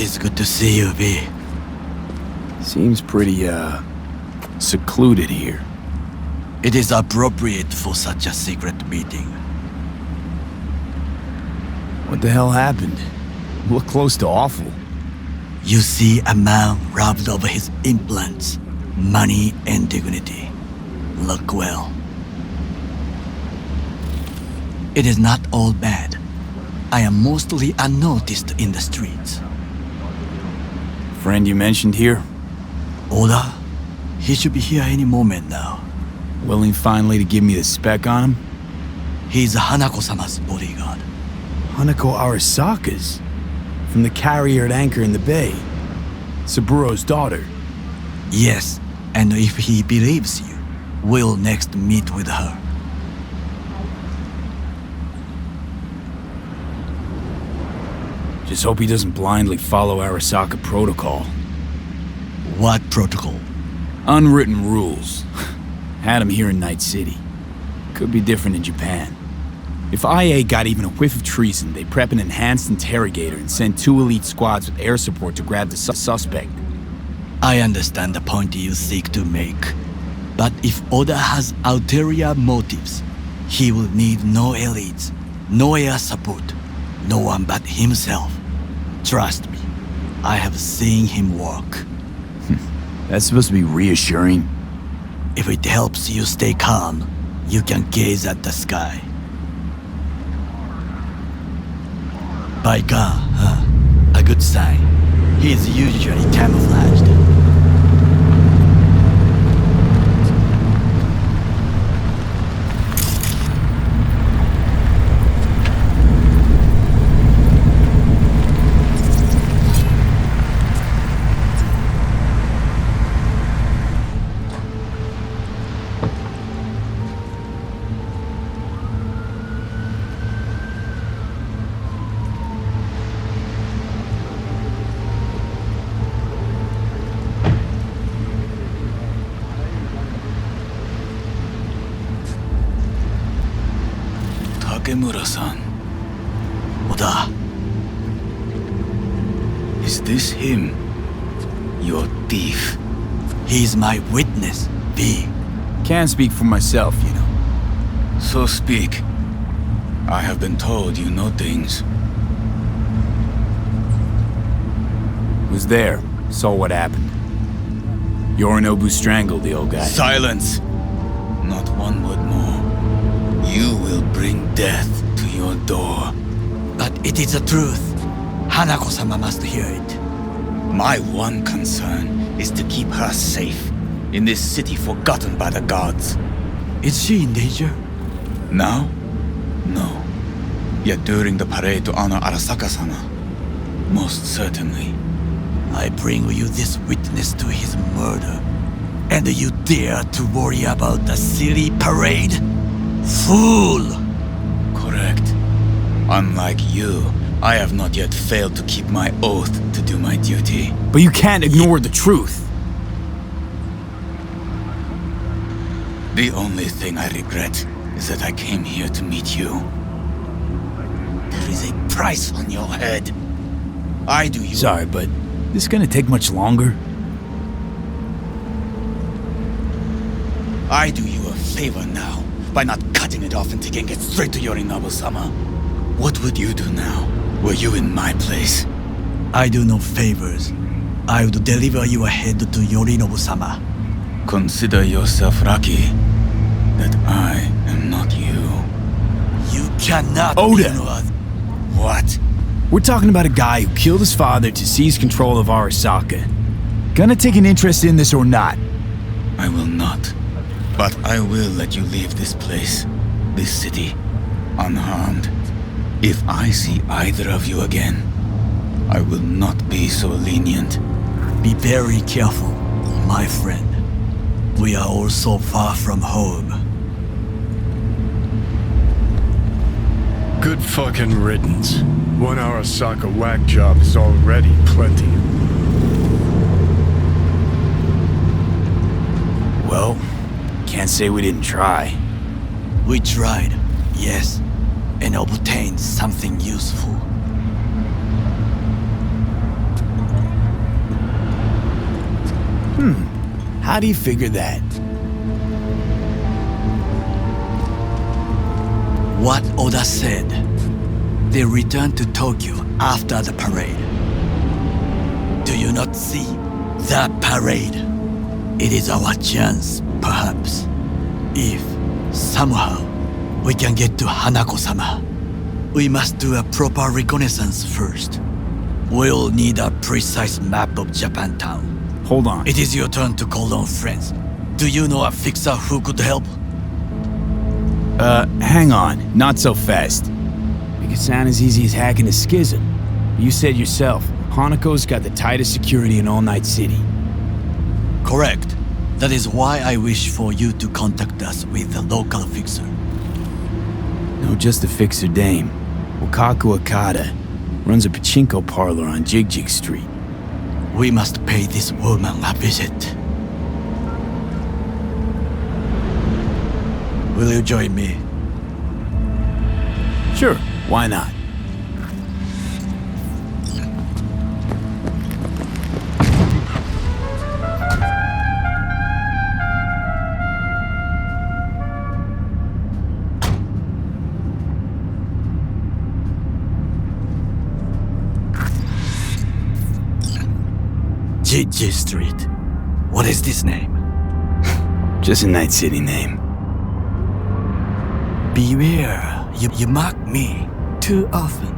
is good to see you, V. Seems pretty, secluded here. It is appropriate for such a secret meeting. What the hell happened? Look close to awful. You see a man robbed of his implants, money and dignity. Look well. It is not all bad. I am mostly unnoticed in the streets. Friend you mentioned here? Oda? He should be here any moment now. Willing finally to give me the spec on him? He's Hanako-sama's bodyguard. Hanako Arasaka's? From the carrier at anchor in the bay. Saburo's daughter. Yes, and if he believes you, we'll next meet with her. Just hope he doesn't blindly follow Arasaka protocol. What protocol? Unwritten rules. Had him here in Night City. Could be different in Japan. If IA got even a whiff of treason, they'd prep an enhanced interrogator and send 2 elite squads with air support to grab the suspect. I understand the point you seek to make. But if Oda has ulterior motives, he will need no elites, no air support, no one but himself. Trust me, I have seen him work. That's supposed to be reassuring. If it helps you stay calm, you can gaze at the sky. By God, huh? A good sign. He is usually camouflaged. Takemura-san. Oda, Is this him? Your thief? he's my witness, V. Can't speak for myself, you know. So speak. I have been told you know things. Was there, saw what happened. Yorinobu strangled the old guy. Silence! Not one word more. You will bring death to your door. But it is the truth. Hanako-sama must hear it. My one concern is to keep her safe in this city forgotten by the gods. Is she in danger? Now? No. Yet during the parade to honor Arasaka-sama, most certainly. I bring you this witness to his murder, and you dare to worry about the silly parade? Fool! Correct. Unlike you, I have not yet failed to keep my oath to do my duty. But you can't ignore the truth. The only thing I regret is that I came here to meet you. There is a price on your head. I do you... Sorry, but this gonna take much longer? I do you a favor now by not cutting it off and taking it straight to Yorinobu-sama. What would you do now, were you in my place? I do no favors. I would deliver your head to Yorinobu-sama. Consider yourself lucky that I am not you. You cannot Oda! ignore... What? We're talking about a guy who killed his father to seize control of Arasaka. Gonna take an interest in this or not? I will not. But I will let you leave this place, this city, unharmed. If I see either of you again, I will not be so lenient. Be very careful, my friend. We are all so far from home. Good fucking riddance. One Arasaka whack job is already plenty. Well, can't say we didn't try. We tried, yes, and obtained something useful. How do you figure that? What Oda said. They returned to Tokyo after the parade. Do you not see that parade? It is our chance, perhaps. If, somehow, we can get to Hanako-sama, we must do a proper reconnaissance first. We'll need a precise map of Japantown. Hold on. It is your turn to call on friends. Do you know a fixer who could help? Hang on. Not so fast. It could sound as easy as hacking a schism. You said yourself, Hanako's got the tightest security in all Night City. Correct. That is why I wish for you to contact us with a local fixer. No, just a fixer dame. Wakaku Akata runs a pachinko parlor on Jig Street. We must pay this woman a visit. Will you join me? Sure, why not? Jig Street. What is this name? Just a Night City name. Beware, you mock me too often.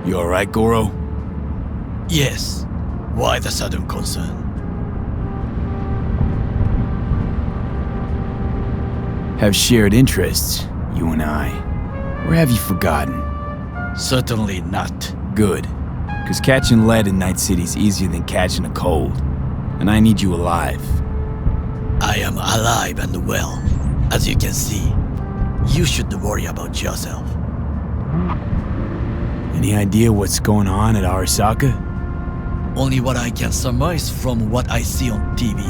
You alright, Goro? Yes. Why the sudden concern? Have shared interests, you and I. Or have you forgotten? Certainly not. Good. Because catching lead in Night City's easier than catching a cold. And I need you alive. I am alive and well. As you can see, you should worry about yourself. Any idea what's going on at Arasaka? Only what I can surmise from what I see on TV.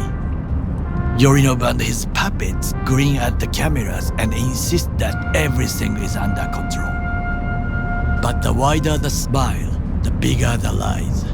Yorinobu and his puppets grin at the cameras and insist that everything is under control. But the wider the smile, the bigger the lies.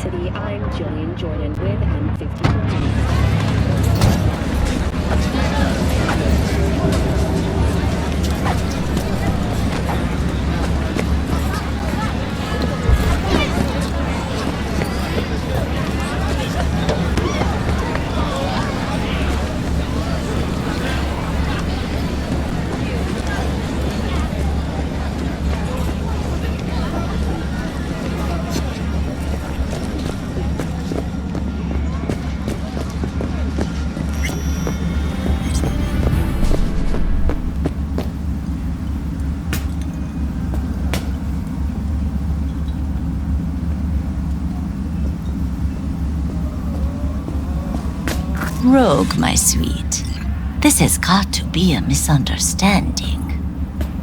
City, I'm Jillian Jordan with N54. Rogue, my sweet. This has got to be a misunderstanding.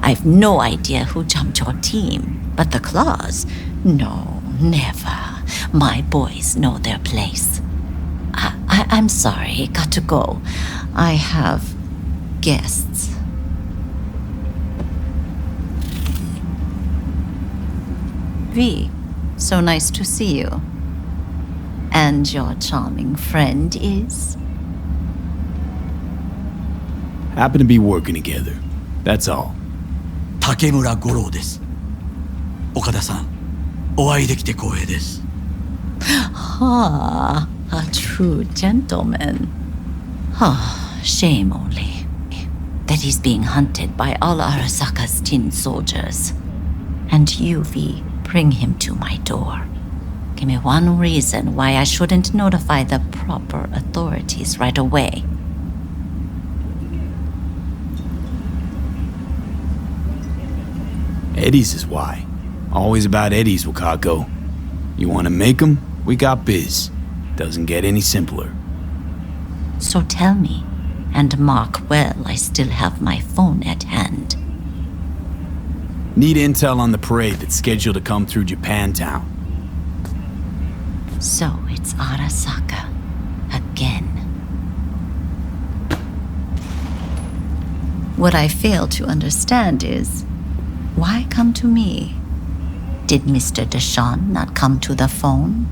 I've no idea who jumped your team, but the claws? No, never. My boys know their place. I'm sorry, got to go. I have guests. V, so nice to see you. And your charming friend is? Happen to be working together. That's all. 竹村五郎です。岡田さん、お会いできて光栄です。Ah, a true gentleman. Ah, shame only that he's being hunted by all Arasaka's tin soldiers. And you, V, bring him to my door. Give me one reason why I shouldn't notify the proper authorities right away. Eddie's is why. Always about Eddie's, Wakako. You want to make 'em? We got biz. Doesn't get any simpler. So tell me, and mark well I still have my phone at hand. Need intel on the parade that's scheduled to come through Japantown. So it's Arasaka again. What I fail to understand is, why come to me? Did Mr. Deshawn not come to the phone?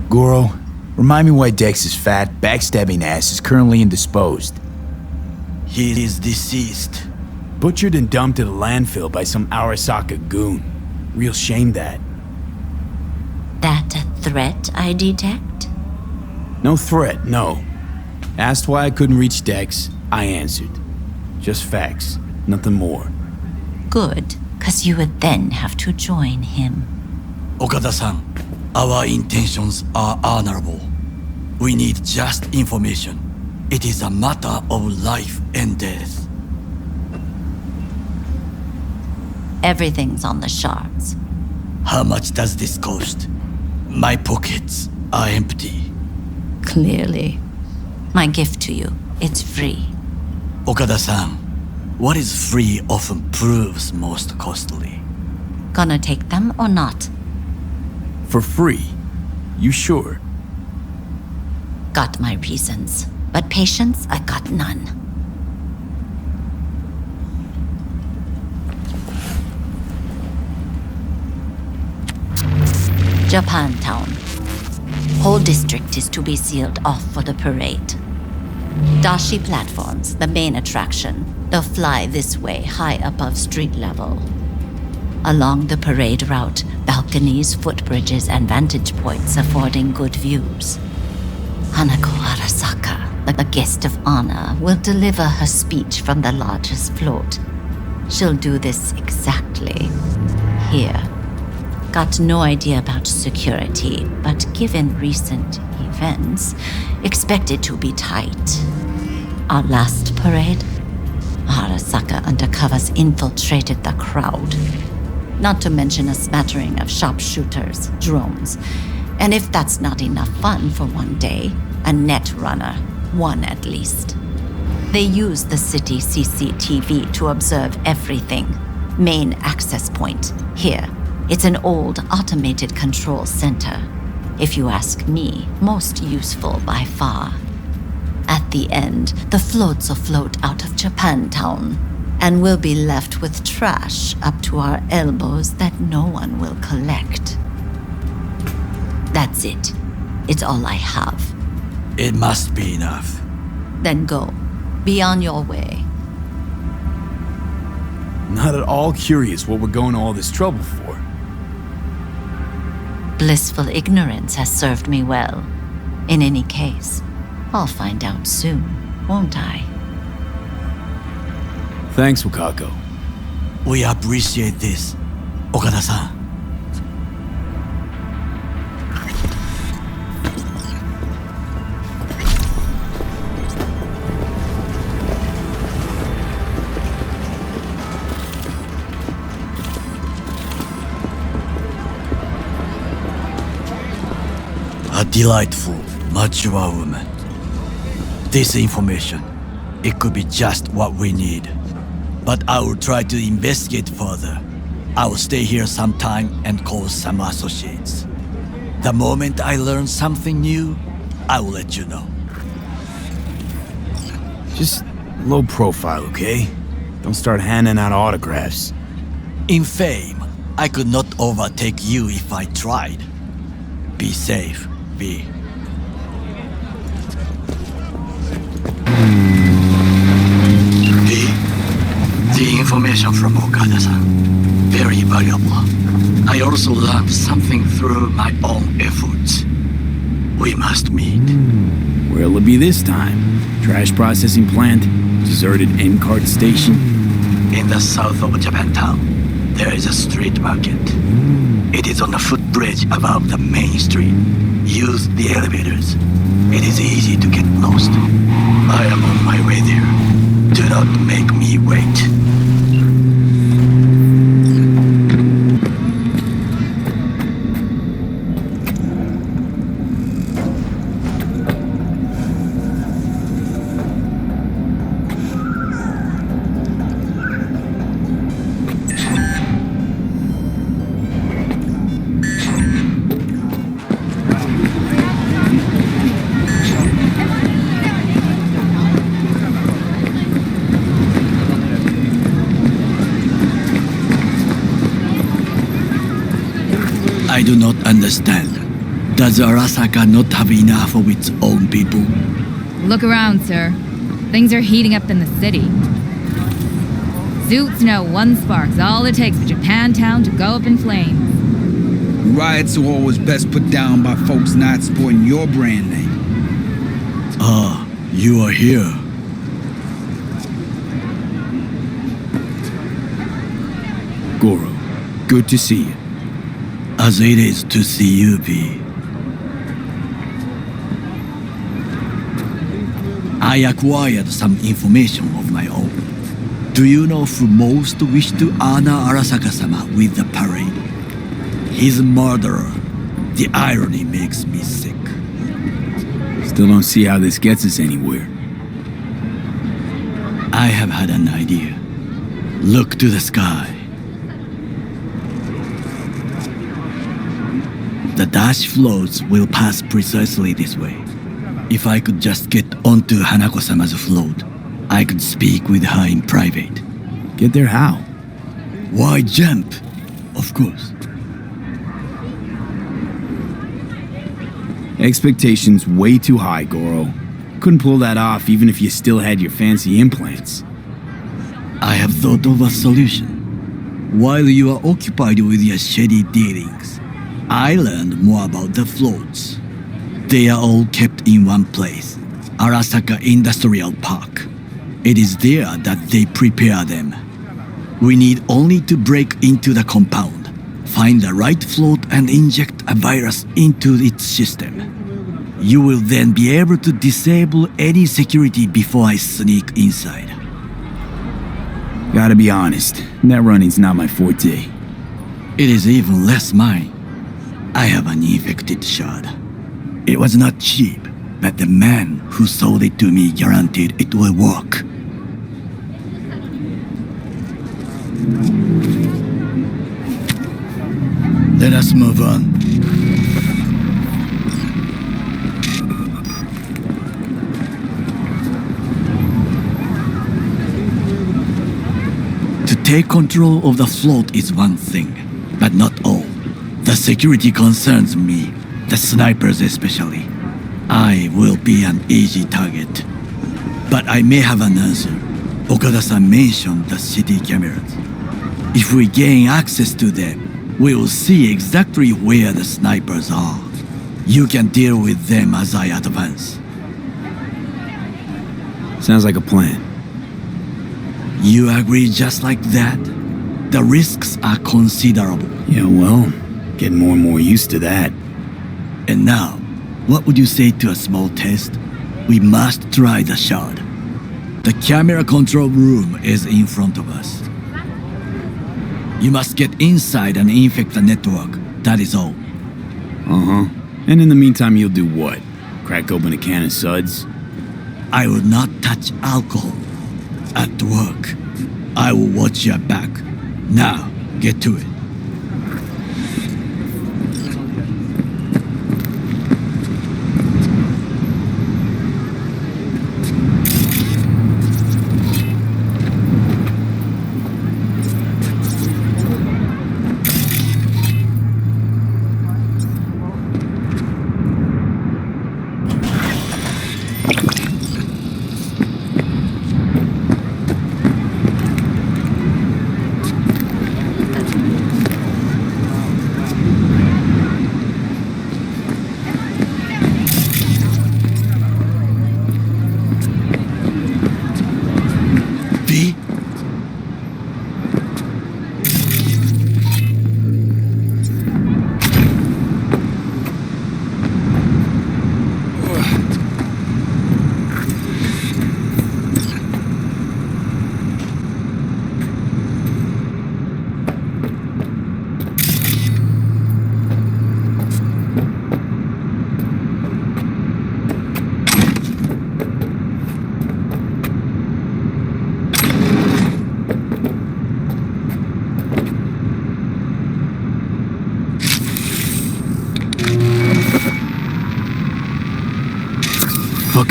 Goro, remind me why Dex's fat, backstabbing ass is currently indisposed. He is deceased. Butchered and dumped at a landfill by some Arasaka goon. Real shame that. That a threat I detect? No threat, no. Asked why I couldn't reach Dex, I answered. Just facts, nothing more. Good, 'cause you would then have to join him. Okada-san, our intentions are honorable. We need just information. It is a matter of life and death. Everything's on the shards. How much does this cost? My pockets are empty. Clearly. My gift to you, it's free. Okada-san, what is free often proves most costly. Gonna take them or not? For free? You sure? Got my reasons, but patience I got none. Japantown. Whole district is to be sealed off for the parade. Dashi platforms, the main attraction. They'll fly this way, high above street level. Along the parade route, balconies, footbridges, and vantage points affording good views. Hanako Arasaka, the guest of honor, will deliver her speech from the largest float. She'll do this exactly here. Got no idea about security, but given recent events, expected to be tight. Our last parade, Arasaka undercovers infiltrated the crowd. Not to mention a smattering of sharpshooters, drones, and if that's not enough fun for one day, a net runner, one at least. They use the city CCTV to observe everything. Main access point, here. It's an old automated control center. If you ask me, most useful by far. At the end, the floats will float out of Japantown, and we'll be left with trash up to our elbows that no one will collect. That's it. It's all I have. It must be enough. Then go. Be on your way. Not at all curious what we're going to all this trouble for. Blissful ignorance has served me well. In any case, I'll find out soon, won't I? Thanks, Wakako. We appreciate this, Okada-san. A delightful, mature woman. This information, it could be just what we need. But I will try to investigate further. I will stay here some time and call some associates. The moment I learn something new, I will let you know. Just low profile, okay? Don't start handing out autographs. In fame, I could not overtake you if I tried. Be safe, V. information from Okada-san. Very valuable. I also learned something through my own efforts. We must meet. Where'll it be this time? Trash processing plant? Deserted M-cart station? In the south of Japantown, there is a street market. It is on a footbridge above the main street. Use the elevators. It is easy to get lost. I am on my way there. Do not make me wait. I do not understand. Does Arasaka not have enough of its own people? Look around, sir. Things are heating up in the city. Suits know one spark's all it takes for Japantown to go up in flames. Riots are always best put down by folks not supporting your brand name. Ah, you are here. Goro, good to see you. As it is to see you, V. I acquired some information of my own. Do you know who most wished to honor Arasaka-sama with the parade? His murderer. The irony makes me sick. Still don't see how this gets us anywhere. I have had an idea. Look to the sky. The dash floats will pass precisely this way. If I could just get onto Hanako-sama's float, I could speak with her in private. Get there how? Why jump? Of course. Expectations way too high, Goro. Couldn't pull that off even if you still had your fancy implants. I have thought of a solution. While you are occupied with your shady dealings, I learned more about the floats. They are all kept in one place, Arasaka Industrial Park. It is there that they prepare them. We need only to break into the compound, find the right float and inject a virus into its system. You will then be able to disable any security before I sneak inside. Gotta be honest, net running's not my forte. It is even less mine. I have an infected shard. It was not cheap, but the man who sold it to me guaranteed it will work. Let us move on. To take control of the float is one thing, but not all. The security concerns me, the snipers especially. I will be an easy target. But I may have an answer. Okada-san mentioned the city cameras. If we gain access to them, we will see exactly where the snipers are. You can deal with them as I advance. Sounds like a plan. You agree just like that? The risks are considerable. Yeah, well, getting more and more used to that. And now, what would you say to a small test? We must try the shard. The camera control room is in front of us. You must get inside and infect the network. That is all. Uh-huh. And in the meantime, you'll do what? Crack open a can of suds? I will not touch alcohol. At work, I will watch your back. Now, get to it.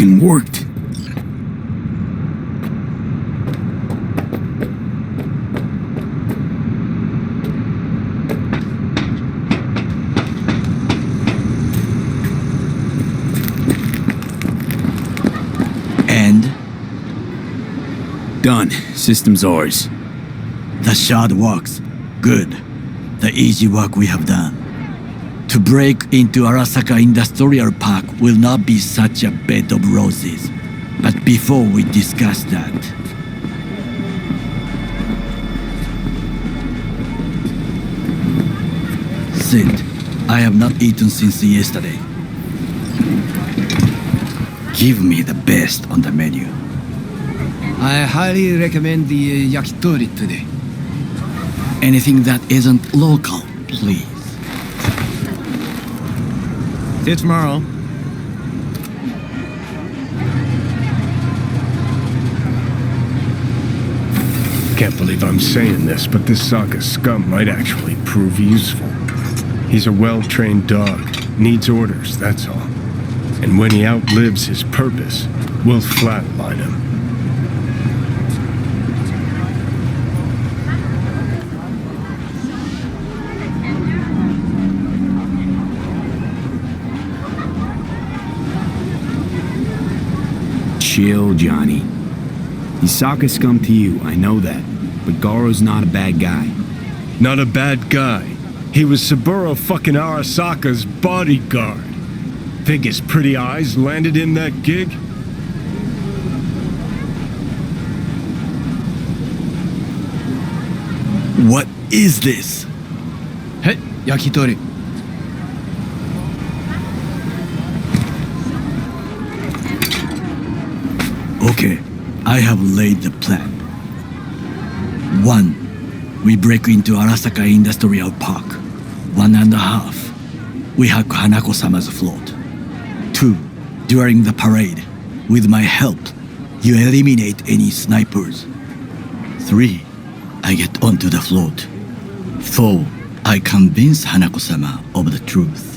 fucking worked. And Done. System's ours. the shard works. Good. The easy work we have done. To break into Arasaka Industrial Park will not be such a bed of roses. But before we discuss that, sit. I have not eaten since yesterday. Give me the best on the menu. I highly recommend the yakitori today. Anything that isn't local, please. See you tomorrow. Can't believe I'm saying this, but this Saka scum might actually prove useful. He's a well-trained dog, needs orders, that's all. And when he outlives his purpose, we'll flatline him. Chill, Johnny. He's Saka scum to you, I know that. But Goro's not a bad guy. Not a bad guy. He was Saburo fucking Arasaka's bodyguard. Think his pretty eyes landed him that gig? What is this? Hey, yakitori. Okay, I have laid the plan. 1. We break into Arasaka Industrial Park. 1.5. We hack Hanako-sama's float. 2. During the parade, with my help, you eliminate any snipers. 3. I get onto the float. 4. I convince Hanako-sama of the truth.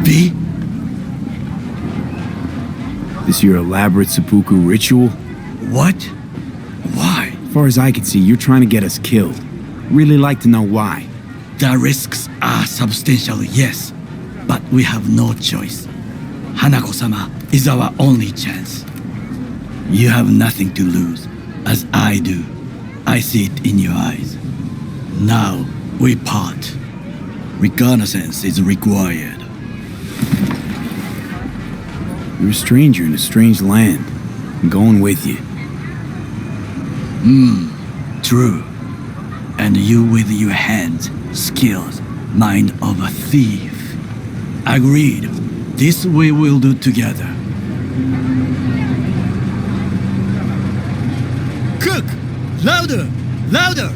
V? This your elaborate seppuku ritual? What? Why? As far as I can see, you're trying to get us killed. Really like to know why. The risks are substantial, yes, but we have no choice. Hanako-sama is our only chance. You have nothing to lose, as I do. I see it in your eyes. Now, we part. Reconnaissance is required. You're a stranger in a strange land. I'm going with you. True. And you with your hands, skills, mind of a thief. Agreed. This we will do together. Cook! Louder! Louder!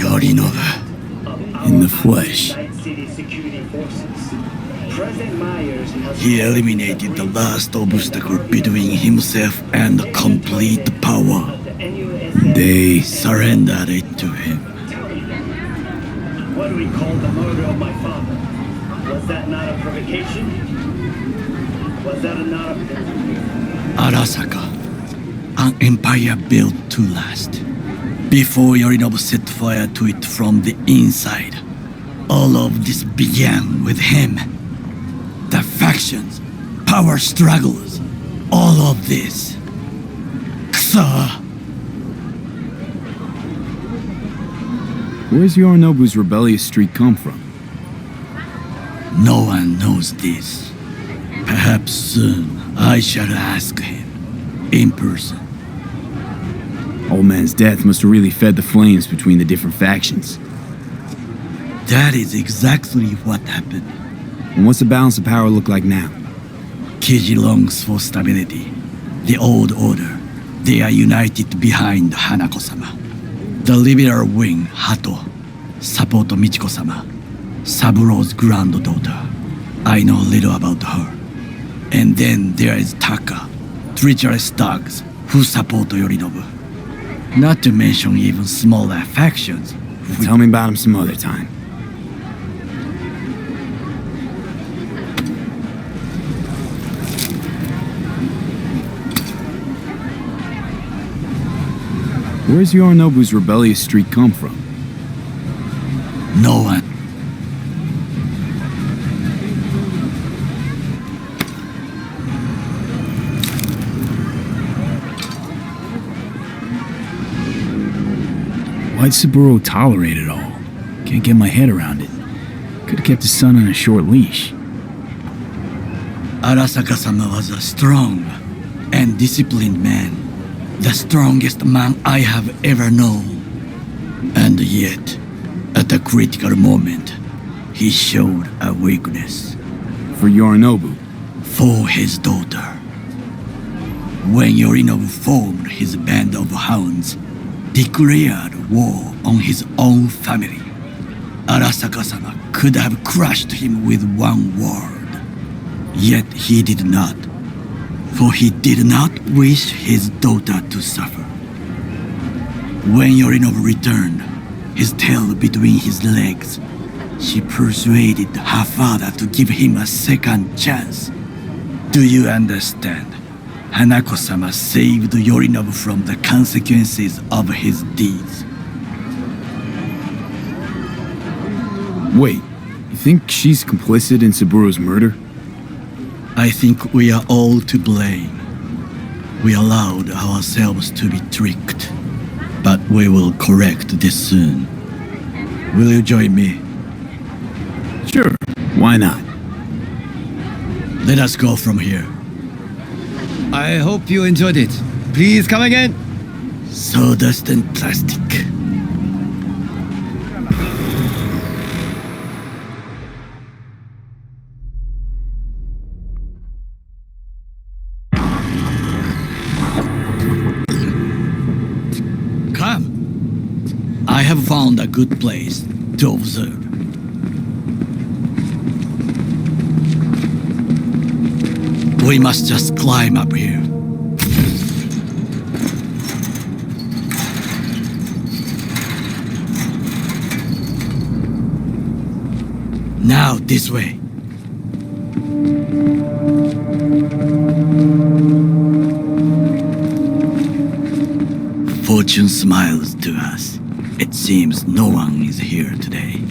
Yorinobu. In the flesh. He eliminated the last obstacle between himself and complete power. They surrendered it to him. What do we call the murder of my father? Was that not a provocation? Was that not a... Arasaka, an empire built to last. Before Yorinobu set fire to it from the inside, all of this began with him. The factions, power struggles, all of this. Ksa! Where's Yorinobu's rebellious streak come from? No one knows this. Perhaps soon I shall ask him, in person. Old man's death must have really fed the flames between the different factions. That is exactly what happened. And what's the balance of power look like now? Kiji longs for stability. The old order. They are united behind Hanako-sama. The liberal wing, Hato, support Michiko-sama, Saburo's granddaughter. I know little about her. And then there is Taka, treacherous thugs who support Yorinobu. Not to mention even smaller factions. Tell me about him some other time. Where's Yorinobu's rebellious streak come from? No one. Why'd Saburo tolerate it all? Can't get my head around it. Could've kept his son on a short leash. Arasaka-sama was a strong and disciplined man. The strongest man I have ever known. And yet, at a critical moment, he showed a weakness. For Yorinobu? For his daughter. When Yorinobu formed his band of hounds, declared war on his own family, Arasaka-sama could have crushed him with one word. Yet he did not. For he did not wish his daughter to suffer. When Yorinobu returned, his tail between his legs, she persuaded her father to give him a second chance. Do you understand? Hanako-sama saved Yorinobu from the consequences of his deeds. Wait, you think she's complicit in Saburo's murder? I think we are all to blame. We allowed ourselves to be tricked. But we will correct this soon. Will you join me? Sure, why not? Let us go from here. I hope you enjoyed it. Please come again. Sawdust and plastic. Come. I have found a good place to observe. We must just climb up here. Now this way. Fortune smiles to us. It seems no one is here today.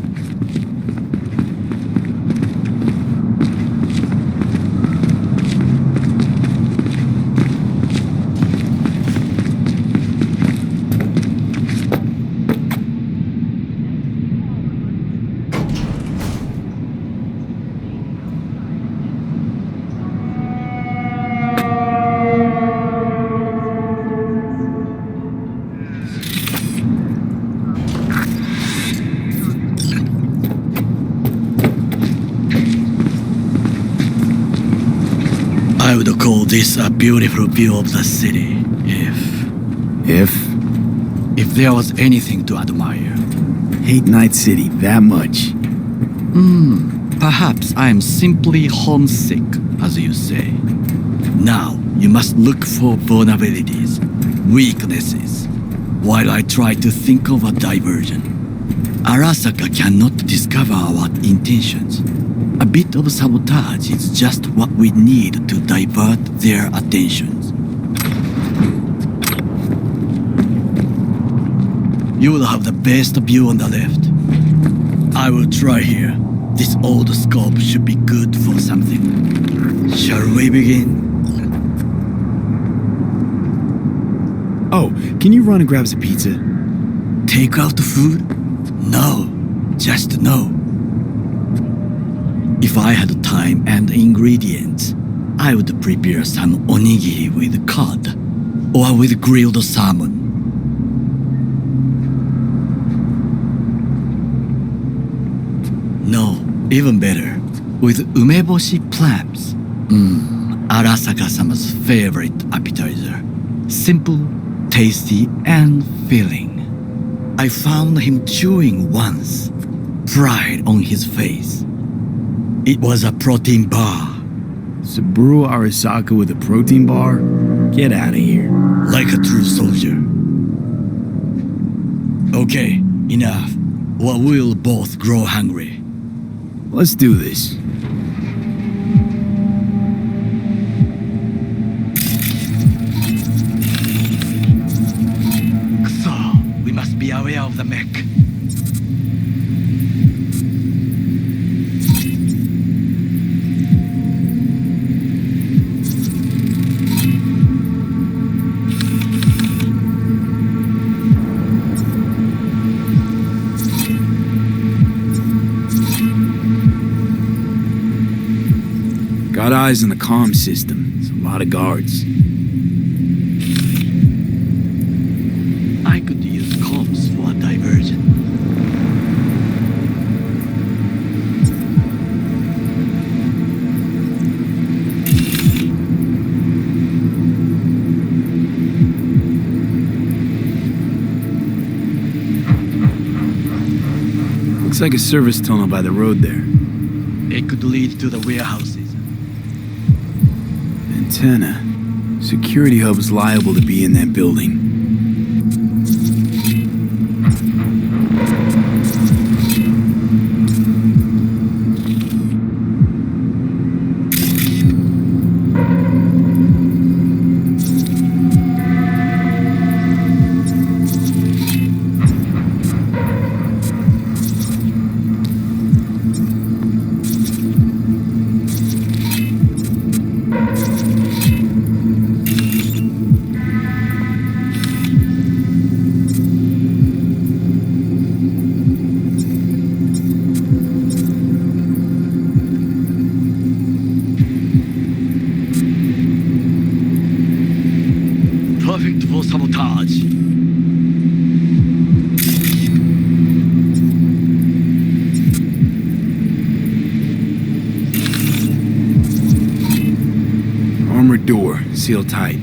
I would call this a beautiful view of the city, if there was anything to admire. Hate Night City that much. Perhaps I am simply homesick, as you say. Now, you must look for vulnerabilities, weaknesses, while I try to think of a diversion. Arasaka cannot discover our intentions. A bit of sabotage is just what we need to divert their attentions. You will have the best view on the left. I will try here. This old scope should be good for something. Shall we begin? Oh, can you run and grab us a pizza? Take out the food? No, just no. If I had time and ingredients, I would prepare some onigiri with cod or with grilled salmon. No, even better, with umeboshi clams. Arasaka-sama's favorite appetizer. Simple, tasty, and filling. I found him chewing once, pride on his face. It was a protein bar. Saburo Arasaka with a protein bar? Get out of here. Like a true soldier. Okay, enough. Or we'll both grow hungry. Let's do this. So, we must be aware of the mech. Got eyes on the comm system. It's a lot of guards. I could use comms for a diversion. Looks like a service tunnel by the road there. It could lead to the warehouses. Antenna. Security hub's liable to be in that building. Perfect for sabotage. Armored door, sealed tight.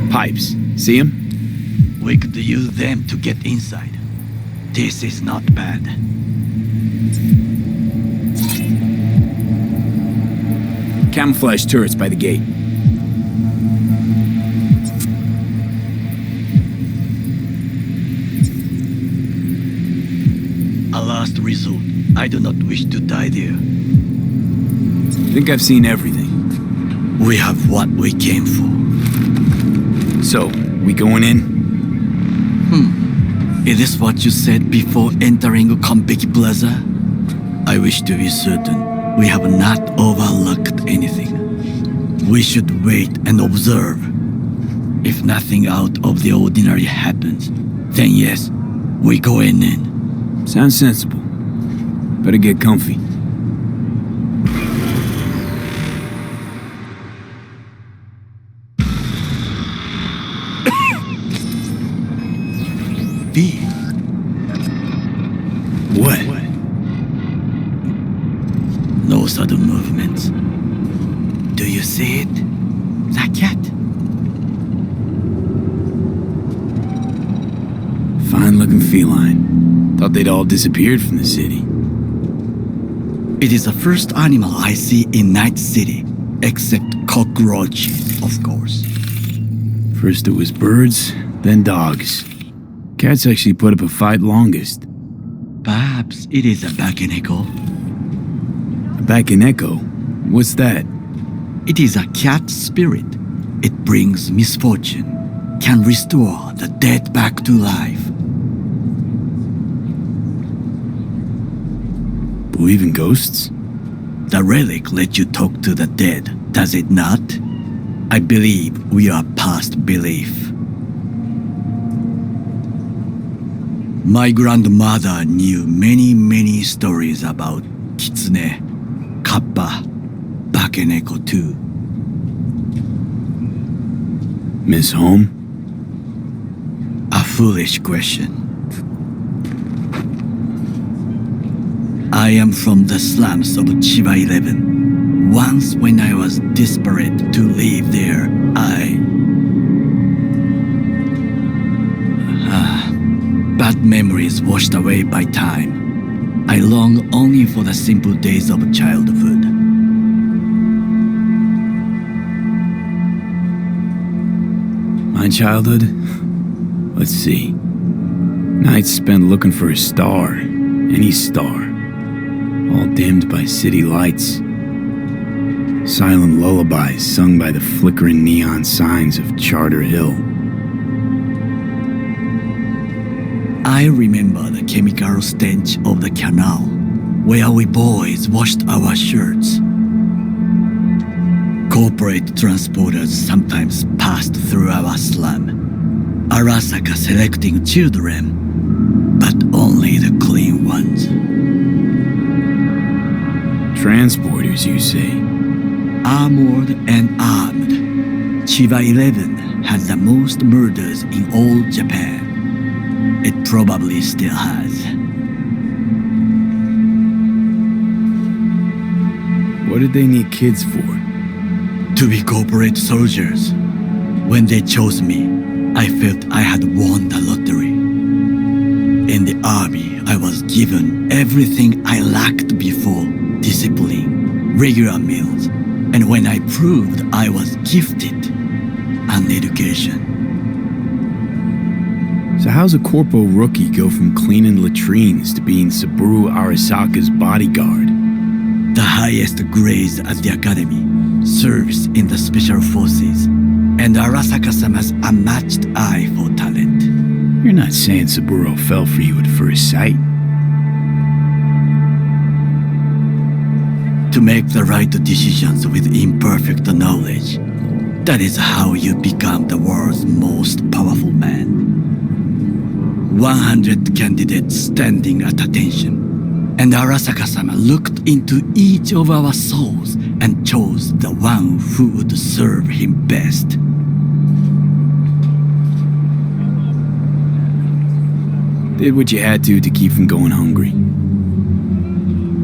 Pipes, see them? We could use them to get inside. This is not bad. Camouflage turrets by the gate. A last resort. I do not wish to die there. Think I've seen everything. We have what we came for. So, we going in? Is this what you said before entering Konpeki Plaza? I wish to be certain we have not overlooked anything. We should wait and observe. If nothing out of the ordinary happens, then yes, we go in. Sounds sensible. Better get comfy. B. What? No sudden movements. Do you see it? The cat? Fine-looking feline. Thought they'd all disappeared from the city. It is the first animal I see in Night City, except cockroaches, of course. First it was birds, then dogs. Cats actually put up a fight longest. Perhaps it is a Bakeneko. A Bakeneko? What's that? It is a cat spirit. It brings misfortune, can restore the dead back to life. Believe in ghosts? The relic lets you talk to the dead, does it not? I believe we are past belief. My grandmother knew many stories about Kitsune, Kappa, Bakeneko too. Miss Home? A foolish question. I am from the slums of Chiba 11. Once when I was desperate to live there, bad memories washed away by time. I long only for the simple days of childhood. My childhood? Let's see. Nights spent looking for a star, any star, all dimmed by city lights. Silent lullabies sung by the flickering neon signs of Charter Hill. I remember the chemical stench of the canal, where we boys washed our shirts. Corporate transporters sometimes passed through our slum, Arasaka selecting children, but only the clean ones. Transporters, you say? Armored and armed, Chiba 11 had the most murders in all Japan. It probably still has. What did they need kids for? To be corporate soldiers. When they chose me, I felt I had won the lottery. In the army, I was given everything I lacked before: discipline, regular meals, and when I proved I was gifted, an education. So how's a corpo rookie go from cleaning latrines to being Saburo Arasaka's bodyguard? The highest grades at the academy, service in the special forces, and Arasaka-sama's unmatched eye for talent. You're not saying Saburo fell for you at first sight? To make the right decisions with imperfect knowledge, that is how you become the world's most powerful man. 100 candidates standing at attention, and Arasaka-sama looked into each of our souls and chose the one who would serve him best. Did what you had to keep from going hungry.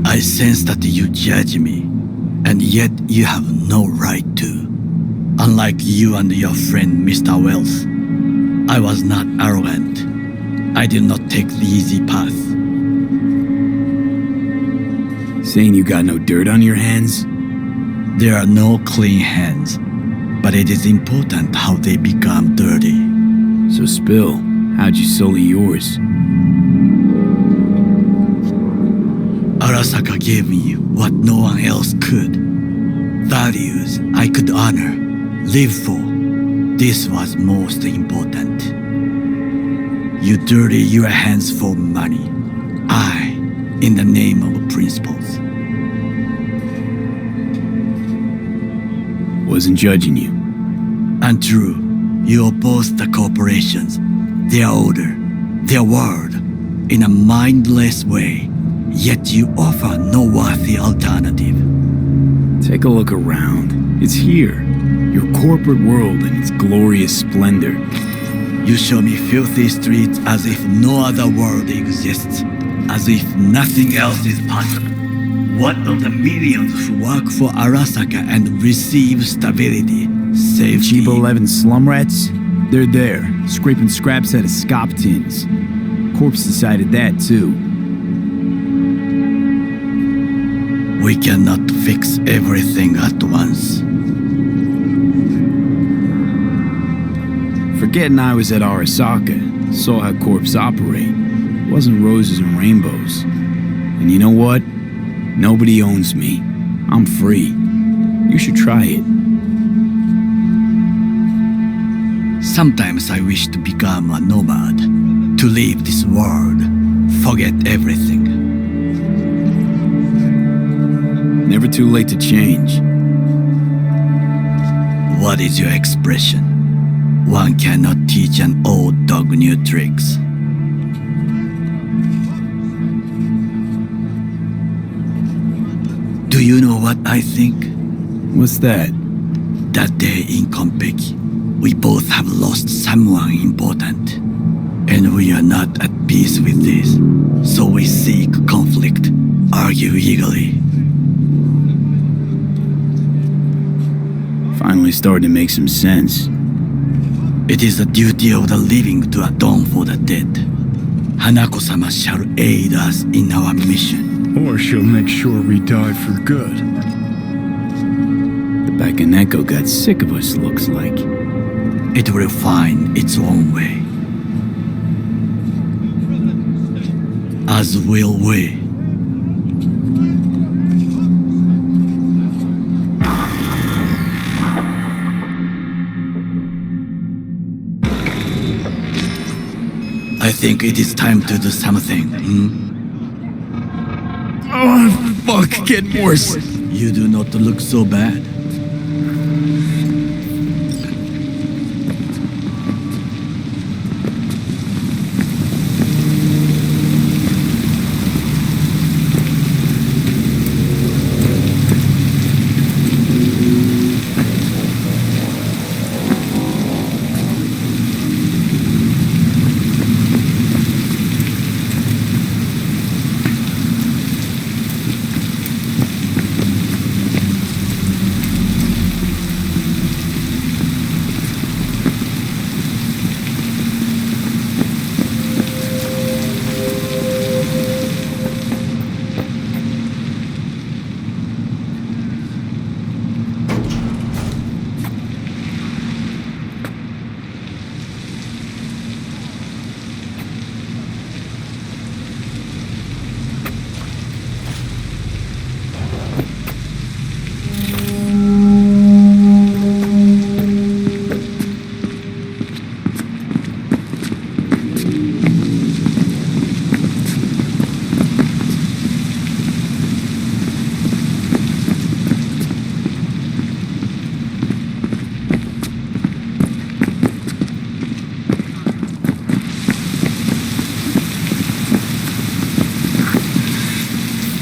I sense that you judge me, and yet you have no right to. Unlike you and your friend Mr. Wells, I was not arrogant. I did not take the easy path. Saying you got no dirt on your hands? There are no clean hands, but it is important how they become dirty. So spill, how'd you sully yours? Arasaka gave me what no one else could. Values I could honor, live for. This was most important. You dirty your hands for money. I, in the name of principles. Wasn't judging you. Untrue. You oppose the corporations, their order, their word, in a mindless way, yet you offer no worthy alternative. Take a look around. It's here. Your corporate world in its glorious splendor. You show me filthy streets as if no other world exists, as if nothing else is possible. What of the millions who work for Arasaka and receive stability, safety? Chiba 11 slum rats? They're there, scraping scraps out of scop tins. Corpse decided that too. We cannot fix everything at once. Forgetting I was at Arasaka, saw how corps operate. It wasn't roses and rainbows. And you know what? Nobody owns me. I'm free. You should try it. Sometimes I wish to become a nomad, to leave this world, forget everything. Never too late to change. What is your expression? One cannot teach an old dog new tricks. Do you know what I think? What's that? That day in Konpeki, we both have lost someone important. And we are not at peace with this. So we seek conflict, argue eagerly. Finally starting to make some sense. It is the duty of the living to atone for the dead. Hanako-sama shall aid us in our mission. Or she'll make sure we die for good. The Bakaneko got sick of us, looks like. It will find its own way. As will we. I think it is time to do something. Oh, fuck, getting worse. You do not look so bad.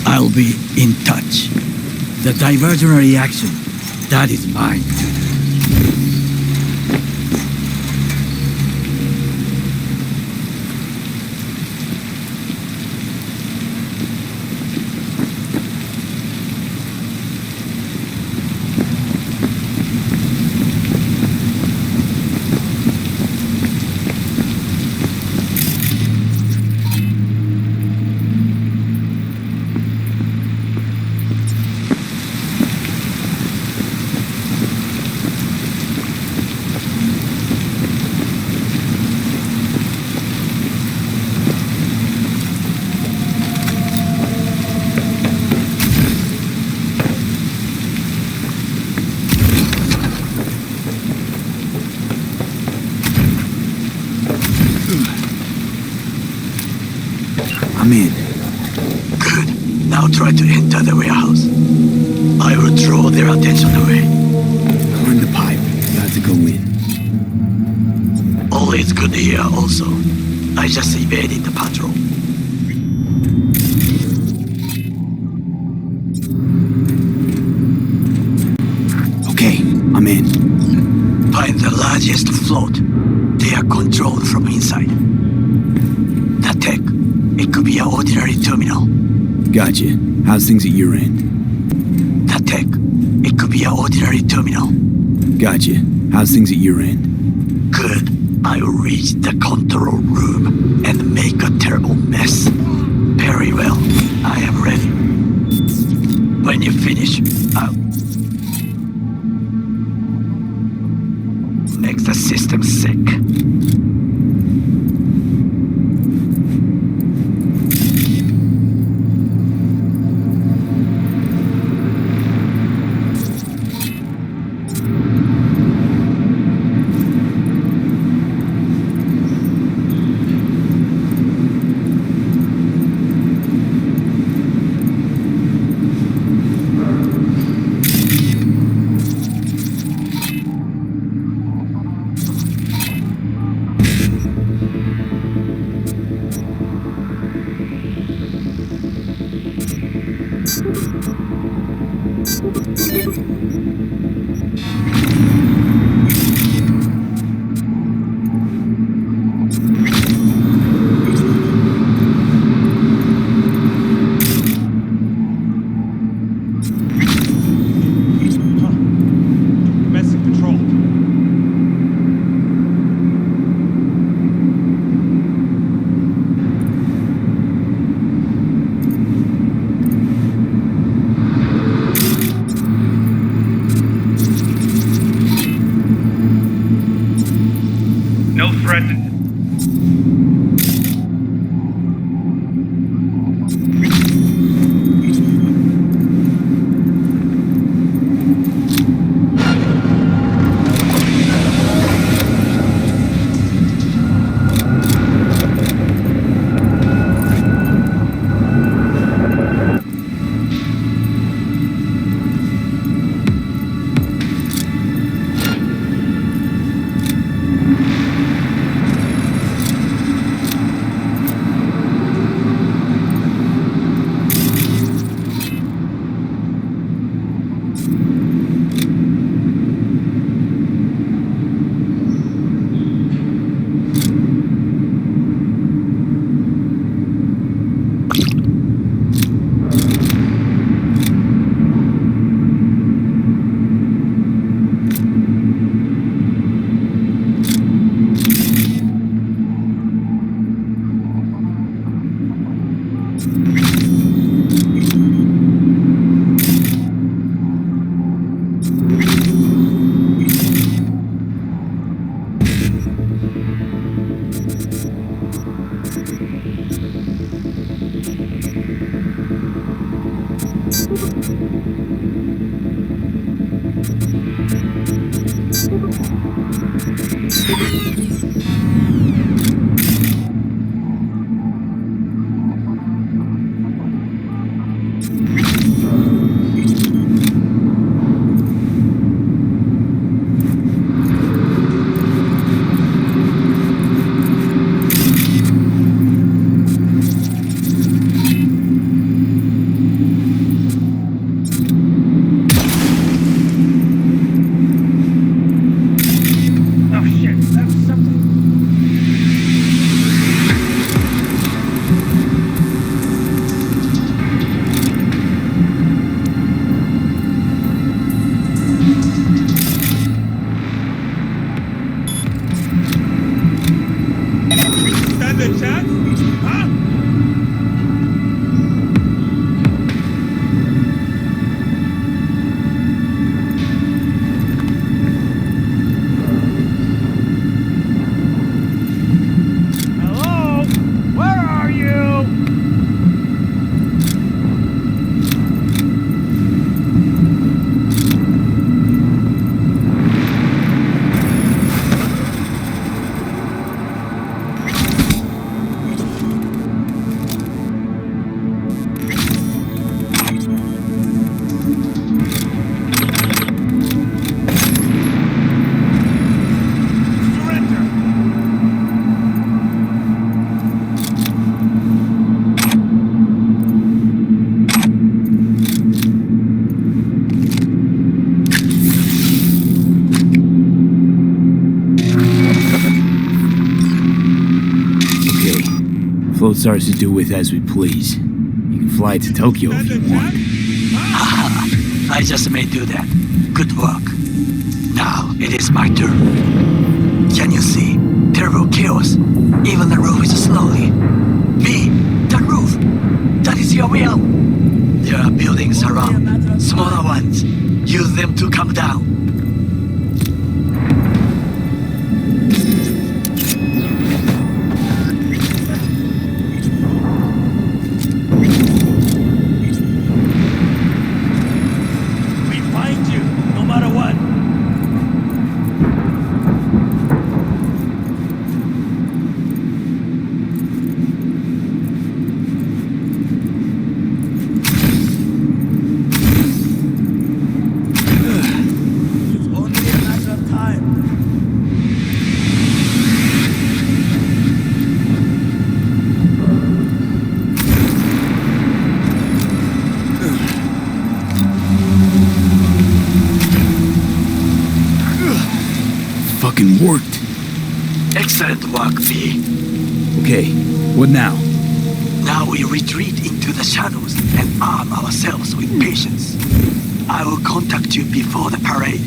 I'll be in touch. The diversionary action, that is mine to do. I'm in. Good. Now try to enter the warehouse. I will draw their attention away. I'm in the pipe. Got to go in. All is good here also. I just evaded the patrol. Okay, I'm in. Find the largest float. They are controlled from inside. The tech. It could be an ordinary terminal. Gotcha. How's things at your end? The tech. It could be an ordinary terminal. Gotcha. How's things at your end? Good. I will reach the control room and make a terrible mess. Very well. I am ready. When you finish, I'll make the system sick. No threat. Float's ours to do with as we please. You can fly to Tokyo if you want. I just may do that. Good work. Now it is my turn. Can you see? Terrible chaos. Even the roof is slowly. V, the roof. That is your will. There are buildings around. Smaller ones. Use them to come down. Worked. Excellent work, V. Okay, what now? Now we retreat into the shadows and arm ourselves with patience. I will contact you before the parade.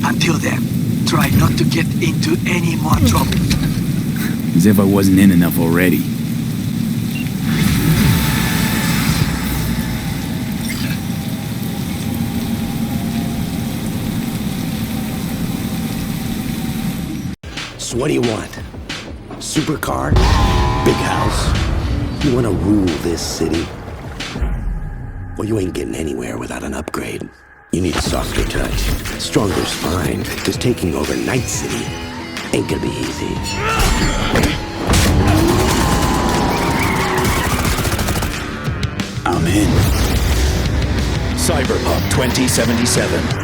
Until then, try not to get into any more trouble. As if I wasn't in enough already. What do you want? Supercar? Big house? You wanna rule this city? Well, you ain't getting anywhere without an upgrade. You need a softer touch, stronger spine, cause taking over Night City ain't gonna be easy. I'm in. Cyberpunk 2077.